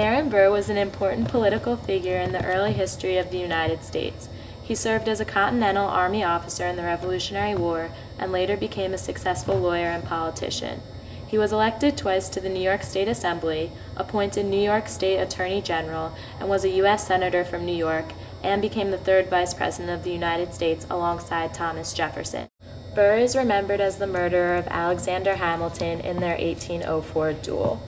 Aaron Burr was an important political figure in the early history of the United States. He served as a Continental Army officer in the Revolutionary War and later became a successful lawyer and politician. He was elected twice to the New York State Assembly, appointed New York State Attorney General, and was a U.S. Senator from New York, and became the third Vice President of the United States alongside Thomas Jefferson. Burr is remembered as the murderer of Alexander Hamilton in their 1804 duel.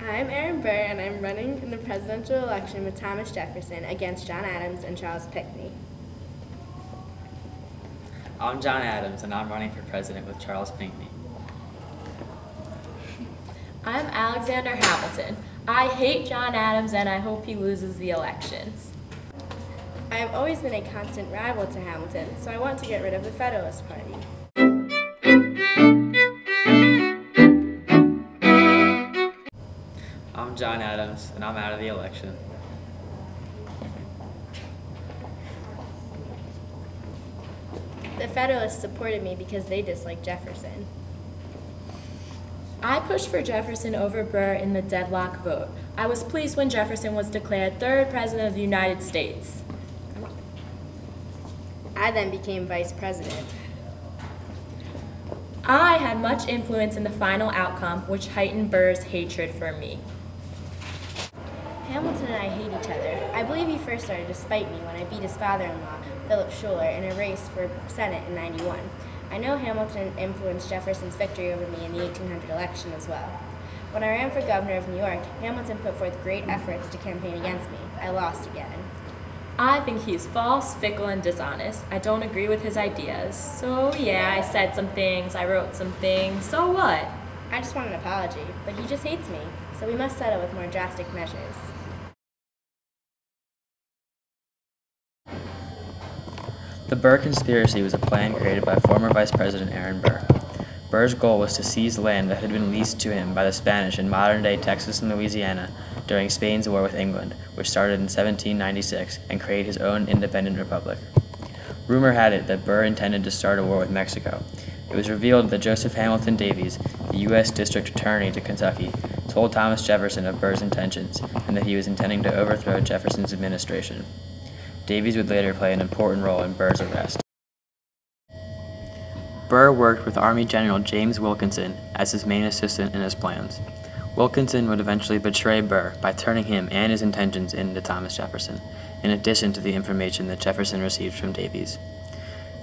I'm Aaron Burr, and I'm running in the presidential election with Thomas Jefferson against John Adams and Charles Pinckney. I'm John Adams, and I'm running for president with Charles Pinckney. I'm Alexander Hamilton. I hate John Adams and I hope he loses the elections. I have always been a constant rival to Hamilton, so I want to get rid of the Federalist Party. I'm John Adams, and I'm out of the election. The Federalists supported me because they disliked Jefferson. I pushed for Jefferson over Burr in the deadlock vote. I was pleased when Jefferson was declared third President of the United States. I then became vice president. I had much influence in the final outcome, which heightened Burr's hatred for me. Hamilton and I hate each other. I believe he first started to spite me when I beat his father-in-law, Philip Schuyler, in a race for Senate in '91. I know Hamilton influenced Jefferson's victory over me in the 1800 election as well. When I ran for governor of New York, Hamilton put forth great efforts to campaign against me. I lost again. I think he's false, fickle, and dishonest. I don't agree with his ideas. So yeah, I said some things, I wrote some things, so what? I just want an apology, but he just hates me, so we must settle with more drastic measures. The Burr conspiracy was a plan created by former Vice President Aaron Burr. Burr's goal was to seize land that had been leased to him by the Spanish in modern-day Texas and Louisiana during Spain's war with England, which started in 1796, and create his own independent republic. Rumor had it that Burr intended to start a war with Mexico. It was revealed that Joseph Hamilton Davies, the U.S. District Attorney to Kentucky, told Thomas Jefferson of Burr's intentions and that he was intending to overthrow Jefferson's administration. Davies would later play an important role in Burr's arrest. Burr worked with Army General James Wilkinson as his main assistant in his plans. Wilkinson would eventually betray Burr by turning him and his intentions into Thomas Jefferson, in addition to the information that Jefferson received from Davies.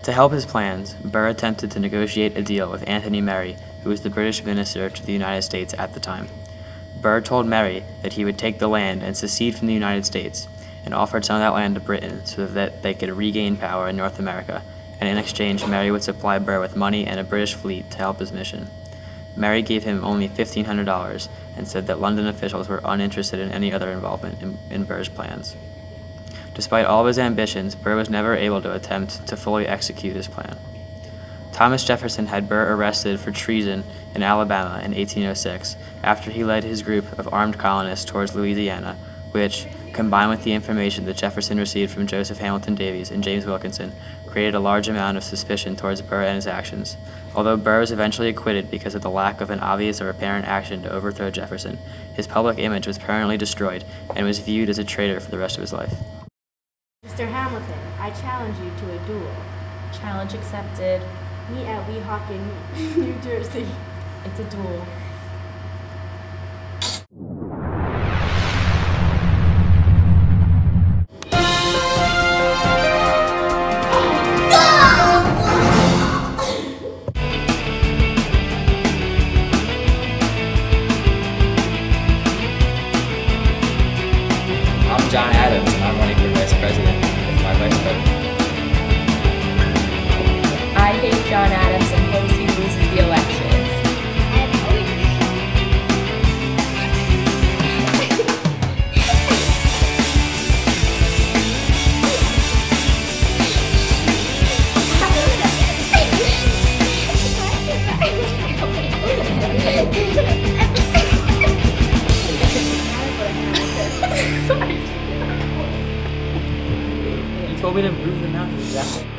To help his plans, Burr attempted to negotiate a deal with Anthony Merry, who was the British minister to the United States at the time. Burr told Merry that he would take the land and secede from the United States, and offered some of that land to Britain so that they could regain power in North America, and in exchange Merry would supply Burr with money and a British fleet to help his mission. Merry gave him only $1,500 and said that London officials were uninterested in any other involvement in Burr's plans. Despite all of his ambitions, Burr was never able to attempt to fully execute his plan. Thomas Jefferson had Burr arrested for treason in Alabama in 1806 after he led his group of armed colonists towards Louisiana, which, combined with the information that Jefferson received from Joseph Hamilton Davies and James Wilkinson, created a large amount of suspicion towards Burr and his actions. Although Burr was eventually acquitted because of the lack of an obvious or apparent action to overthrow Jefferson, his public image was permanently destroyed and was viewed as a traitor for the rest of his life. Mr. Hamilton, I challenge you to a duel. Challenge accepted. Meet at Weehawken, New Jersey. It's a duel. I'm John Adams, and I'm running for Vice President with my Vice President. I hate John Adams and hopes he loses the elections. I told me to move the map exactly.